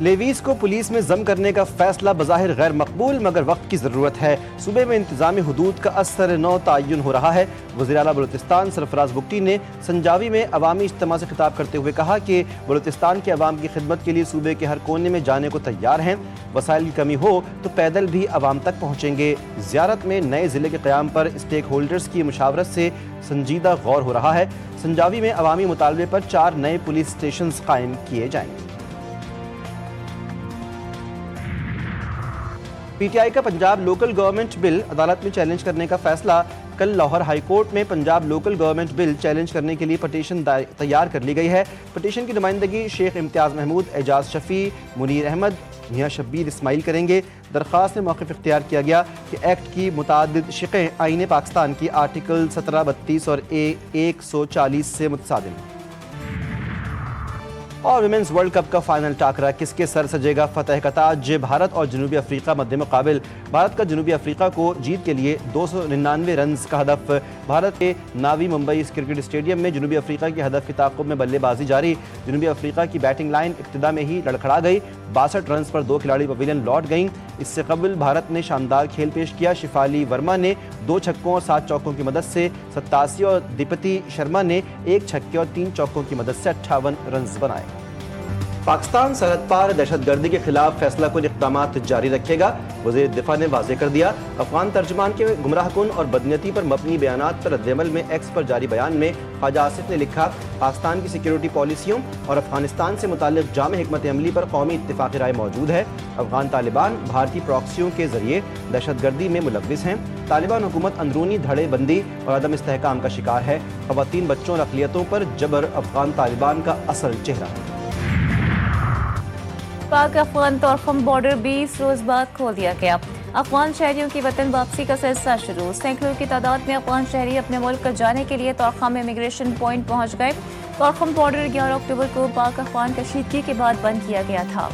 Levies کو police میں ضم کرنے کا فیصلہ بظاہر غیر مقبول مگر وقت کی ضرورت ہے۔ صوبے میں انتظامی حدود کا اثر نو تعین ہو رہا ہے۔ وزیر اعلیٰ بلوچستان سرفراز بگٹی نے سنجاوی میں عوامی اجتماع سے خطاب کرتے ہوئے کہا کہ بلوچستان کے عوام کی خدمت کے لیے صوبے کے ہر کونے میں جانے کو تیار ہیں۔ وسائل کی کمی ہو تو پیدل بھی عوام تک پہنچیں گے۔ زیارت میں نئے ضلع کے قیام پر اسٹیک ہولڈرز کی مشاورت سے سنجیدہ غور ہو رہا ہے۔ سنجاوی میں عوامی مطالبے پر 4 نئے پولیس اسٹیشنز قائم کیے جائیں گے۔ پی ٹی آئی کا پنجاب لوکل گورنمنٹ بل عدالت میں چیلنج کرنے کا فیصلہ۔ کل لاہور ہائی کورٹ میں پنجاب لوکل گورنمنٹ بل چیلنج کرنے کے لیے پٹیشن تیار کر لی گئی ہے۔ پٹیشن کی نمائندگی شیخ امتیاز محمود، اعجاز شفیع، منیر احمد، میاں شبیر اسماعیل کریں گے۔ درخواست میں موقف اختیار کیا گیا کہ ایکٹ کی متعدد شقیں آئین پاکستان کی آرٹیکل 17، 32 اور 140 سے متصادم ہیں۔ اور ویمنز ورلڈ کپ کا فائنل ٹاکرا، کس کے سر سجے گا فتح کا تاج؟ بھارت اور جنوبی افریقہ مد مقابل۔ بھارت کا جنوبی افریقہ کو جیت کے لیے 299 رنز کا ہدف۔ بھارت کے ناوی ممبئی کرکٹ اسٹیڈیم میں جنوبی افریقہ کے ہدف کی تعاقب میں بلے بازی جاری۔ جنوبی افریقہ کی بیٹنگ لائن ابتدا میں ہی لڑکھڑا گئی۔ 62 رنز پر 2 کھلاڑی پویلین لوٹ گئیں۔ اس سے قبل بھارت نے شاندار کھیل پیش کیا۔ شفالی ورما نے 2 چھکوں اور 7 چوکوں کی مدد سے 87 اور دیپتی شرما نے 1 چھکے اور 3 چوکوں کی مدد سے 58 رنز بنائے۔ پاکستان سرحد پار دہشت گردی کے خلاف فیصلہ کن اقدامات جاری رکھے گا، وزیر دفاع نے واضح کر دیا۔ افغان ترجمان کے گمراہ کن اور بدنیتی پر مبنی بیانات پر رد عمل میں ایکس پر جاری بیان میں خواجہ آصف نے لکھا، پاکستان کی سیکیورٹی پالیسیوں اور افغانستان سے متعلق جامع حکمت عملی پر قومی اتفاق رائے موجود ہے۔ افغان طالبان بھارتی پراکسیوں کے ذریعے دہشت گردی میں ملوث ہیں۔ طالبان حکومت اندرونی دھڑے بندی اور عدم استحکام کا شکار ہے۔ خواتین، بچوں اور اقلیتوں پر جبر افغان طالبان کا اصل چہرہ ہے۔ پاک افغان طورخم بارڈر 20 روز بعد کھول دیا گیا۔ افغان شہریوں کی وطن واپسی کا سلسلہ شروع۔ سینکڑوں کی تعداد میں افغان شہری اپنے ملک جانے کے لیے طورخم امیگریشن پوائنٹ پہنچ گئے۔ طورخم بارڈر 11 اکتوبر کو پاک افغان کشیدگی کے بعد بند کیا گیا تھا۔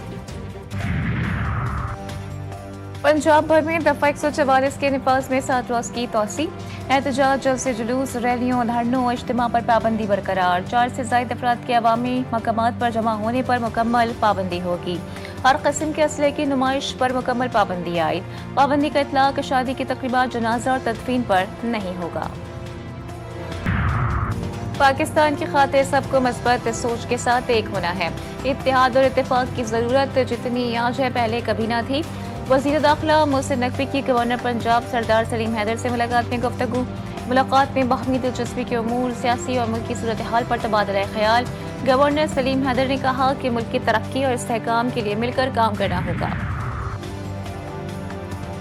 پنجاب بھر میں دفعہ 144 کے نفاذ میں 7 روز کی توسیع۔ احتجاج، جلسے، جلوس، ریلیوں، دھرنوں اور اجتماع پر پابندی برقرار۔ 4 سے زائد افراد کے عوامی مقامات پر جمع ہونے پر مکمل پابندی ہوگی۔ ہر قسم کے اسلحے کی نمائش پر مکمل پابندی عائد۔ پابندی کا اطلاق شادی کی تقریبات، جنازہ اور تدفین پر نہیں ہوگا۔ پاکستان کی خاطر سب کو مثبت سوچ کے ساتھ ایک ہونا ہے۔ اتحاد اور اتفاق کی ضرورت جتنی آج ہے پہلے کبھی نہ تھی۔ وزیر داخلہ محسن نقوی کی گورنر پنجاب سردار سلیم حیدر سے ملاقات میں گفتگو۔ ملاقات میں باہمی دلچسپی کے امور، سیاسی اور ملکی صورتحال پر تبادلہ خیال۔ گورنر سلیم حیدر نے کہا کہ ملک کی ترقی اور استحکام کے لیے مل کر کام کرنا ہوگا۔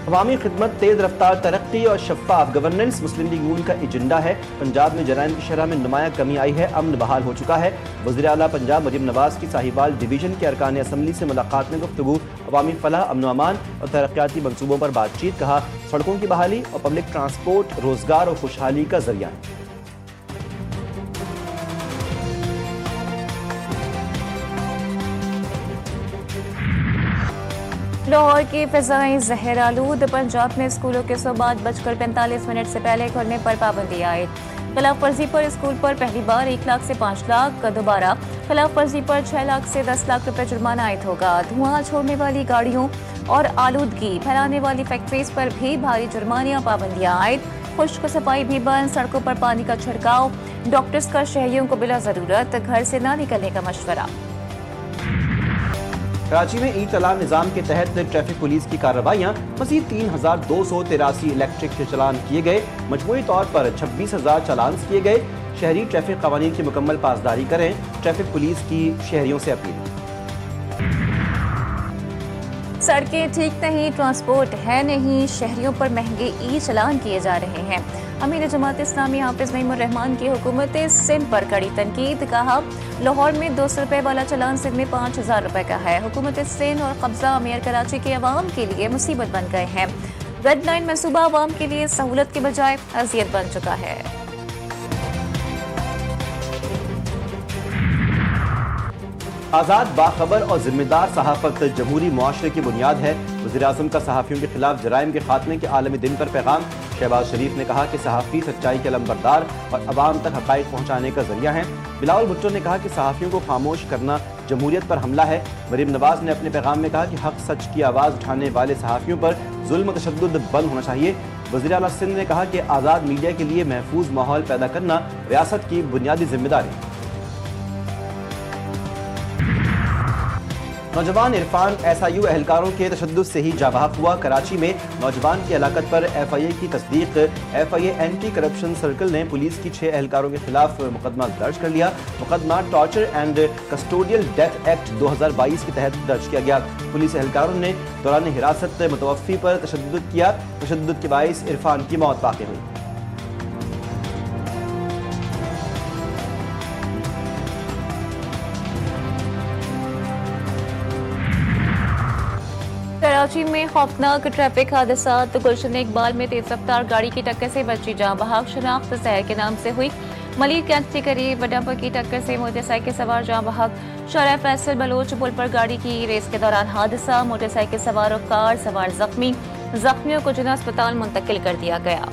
عوامی خدمت، تیز رفتار ترقی اور شفاف گورننس مسلم لیگ نون کا ایجنڈا ہے۔ پنجاب میں جرائم کی شرح میں نمایاں کمی آئی ہے، امن بحال ہو چکا ہے۔ وزیر اعلیٰ پنجاب مریم نواز کی ساہیوال ڈویژن کے ارکان اسمبلی سے ملاقات میں گفتگو۔ عوامی فلاح، امن و امان اور ترقیاتی منصوبوں پر بات چیت۔ کہا، سڑکوں کی بحالی اور پبلک ٹرانسپورٹ روزگار اور خوشحالی کا ذریعہ ہے۔ لاہور کی فضائیں زہر آلود۔ پنجاب میں اسکولوں کے صبح 8:45 سے پہلے کھلنے پر پابندی عائد۔ خلاف ورزی پر اسکول پر پہلی بار 1 لاکھ سے 5 لاکھ، دوبارہ خلاف ورزی پر 6 لاکھ سے 10 لاکھ روپے جرمانہ عائد ہوگا۔ دھواں چھوڑنے والی گاڑیوں اور آلودگی پھیلانے والی فیکٹریز پر بھی بھاری جرمانیاں، پابندیاں عائد۔ خشک صفائی بھی بند، سڑکوں پر پانی کا چھڑکاؤ۔ ڈاکٹرز کا شہریوں کو بلا ضرورت گھر سے نہ نکلنے کا مشورہ۔ کراچی میں ای چالان نظام کے تحت ٹریفک پولیس کی کارروائیاں، مزید 3283 الیکٹرک چالان کیے گئے۔ مجموعی طور پر 26,000 چالان کیے گئے۔ شہری ٹریفک قوانین کی مکمل پاسداری کریں، ٹریفک پولیس کی شہریوں سے اپیل۔ سڑکیں ٹھیک نہیں، ٹرانسپورٹ ہے نہیں، شہریوں پر مہنگے ای چالان کیے جا رہے ہیں۔ امیر جماعت اسلامی حافظ نعیم الرحمان کی حکومت سندھ پر کڑی تنقید۔ کہا، لاہور میں 200 روپے والا چالان سندھ میں 5,000 روپے کا ہے۔ حکومت سندھ اور قبضہ میئر کراچی کے عوام کے لیے مصیبت بن گئے ہیں۔ ریڈ لائن منصوبہ عوام کے لیے سہولت کے بجائے اذیت بن چکا ہے۔ آزاد، باخبر اور ذمہ دار صحافت جمہوری معاشرے کی بنیاد ہے۔ وزیراعظم کا صحافیوں کے خلاف جرائم کے خاتمے کے عالمی دن پر پیغام۔ شہباز شریف نے کہا کہ صحافی سچائی کے علمبردار اور عوام تک حقائق پہنچانے کا ذریعہ ہیں۔ بلاول بھٹو نے کہا کہ صحافیوں کو خاموش کرنا جمہوریت پر حملہ ہے۔ مریم نواز نے اپنے پیغام میں کہا کہ حق سچ کی آواز اٹھانے والے صحافیوں پر ظلم و تشدد بند ہونا چاہیے۔ وزیر اعلیٰ سندھ نے کہا کہ آزاد میڈیا کے لیے محفوظ ماحول پیدا کرنا ریاست کی بنیادی ذمہ داری ہے۔ نوجوان عرفان SIU اہلکاروں کے تشدد سے ہی جاں بحق ہوا۔ کراچی میں نوجوان کی ہلاکت پر FIA کی تصدیق۔ FIA اینٹی کرپشن سرکل نے پولیس کی 6 اہلکاروں کے خلاف مقدمہ درج کر لیا۔ مقدمہ torture and custodial death act 2022 کے تحت درج کیا گیا۔ پولیس اہلکاروں نے دوران حراست متوفی پر تشدد کیا۔ تشدد کے باعث عرفان کی موت واقع ہوئی۔ کراچی میں خوفناک ٹریفک حادثات۔ گلشن اقبال میں تیز رفتار گاڑی کی ٹکر سے بچی جاں بحق، شناخت زہر کے نام سے ہوئی۔ ملیر کینٹ کے قریب ڈمپر کی ٹکر سے موٹر سائیکل سوار جاں بحق۔ شارع فیصل بلوچ پل پر گاڑی کی ریس کے دوران حادثہ، موٹر سائیکل سوار اور کار سوار زخمی۔ زخمیوں کو جناح اسپتال منتقل کر دیا گیا۔